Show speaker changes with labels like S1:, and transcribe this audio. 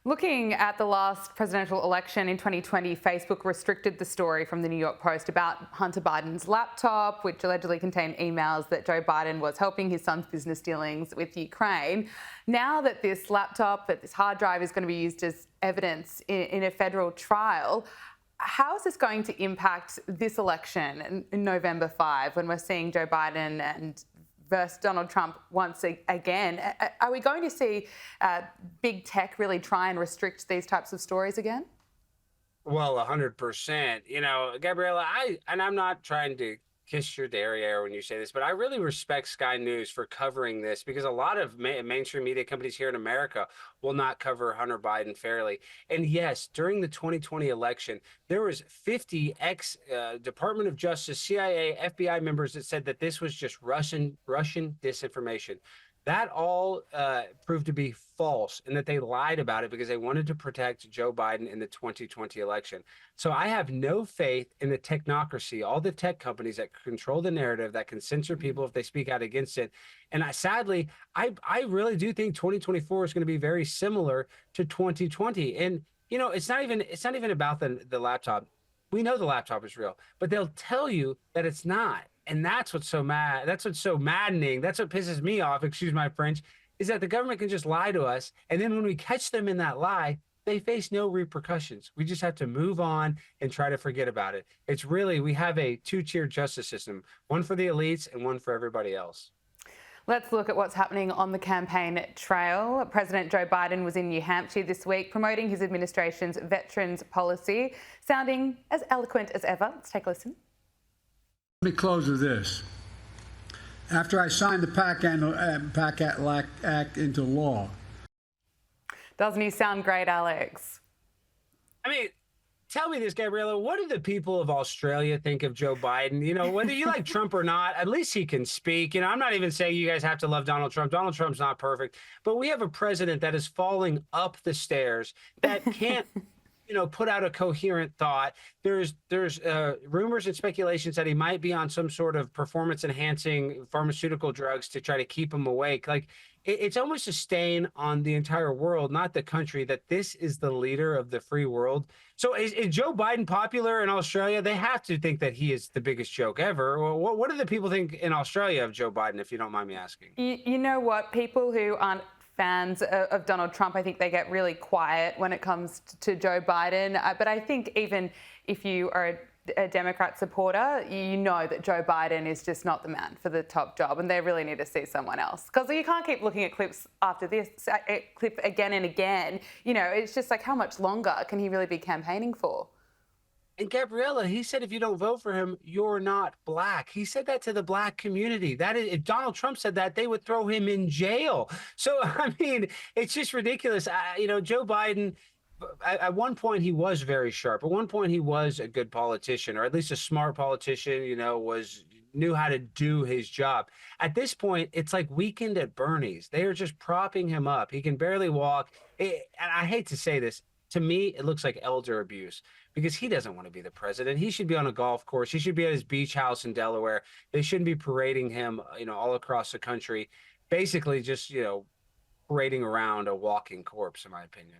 S1: Looking at the last presidential election in 2020, Facebook restricted the story from the New York Post about Hunter Biden's laptop, which allegedly contained emails that Joe Biden was helping his son's business dealings with Ukraine. Now that this laptop, that this hard drive is going to be used as evidence in a federal trial, how is this going to impact this election in November 5 when we're seeing Joe Biden and versus Donald Trump once again? Are we going to see big tech really try and restrict these types of stories again?
S2: Well, 100%. Gabriella, I'm not trying to kiss your derriere when you say this, but I really respect Sky News for covering this because a lot of mainstream media companies here in America will not cover Hunter Biden fairly. And yes, during the 2020 election, there was 50 ex Department of Justice, CIA, FBI members that said that this was just Russian disinformation. That all proved to be false and that they lied about it because they wanted to protect Joe Biden in the 2020 election. So I have no faith in the technocracy, all the tech companies that control the narrative, that can censor people if they speak out against it. And sadly, I really do think 2024 is going to be very similar to 2020. And it's not even about the laptop. We know the laptop is real, but they'll tell you that it's not. And that's what's so mad. That's what's so maddening. That's what pisses me off, excuse my French, is that the government can just lie to us. And then when we catch them in that lie, they face no repercussions. We just have to move on and try to forget about it. It's really, we have a two-tier justice system, one for the elites and one for everybody else.
S1: Let's look at what's happening on the campaign trail. President Joe Biden was in New Hampshire this week promoting his administration's veterans policy, sounding as eloquent as ever. Let's take a listen.
S3: Let me close with this. After I signed the PACT Act into law.
S1: Doesn't he sound great, Alex?
S2: I mean, tell me this, Gabriella. What do the people of Australia think of Joe Biden? Whether you like Trump or not, at least he can speak. I'm not even saying you guys have to love Donald Trump. Donald Trump's not perfect. But we have a president that is falling up the stairs that can't put out a coherent thought. There's rumors and speculations that he might be on some sort of performance enhancing pharmaceutical drugs to try to keep him awake. Like it's almost a stain on the entire world, not the country, that this is the leader of the free world. So is Joe Biden popular in Australia? They have to think that he is the biggest joke ever. What do the people think in Australia of Joe Biden, if you don't mind me asking?
S1: You know what? People who aren't fans of Donald Trump, I think they get really quiet when it comes to Joe Biden. But I think even if you are a Democrat supporter, you know that Joe Biden is just not the man for the top job and they really need to see someone else. Because you can't keep looking at clips after this, clip again and again. It's just like, how much longer can he really be campaigning for?
S2: And Gabriella, he said, if you don't vote for him, you're not black. He said that to the black community. That is, if Donald Trump said that, they would throw him in jail. So, I mean, it's just ridiculous. Joe Biden, at one point, he was very sharp. At one point, he was a good politician, or at least a smart politician, knew how to do his job. At this point, it's like Weekend at Bernie's. They are just propping him up. He can barely walk. And I hate to say this. To me, it looks like elder abuse because he doesn't want to be the president. He should be on a golf course. He should be at his beach house in Delaware. They shouldn't be parading him, all across the country, basically just, parading around a walking corpse, in my opinion.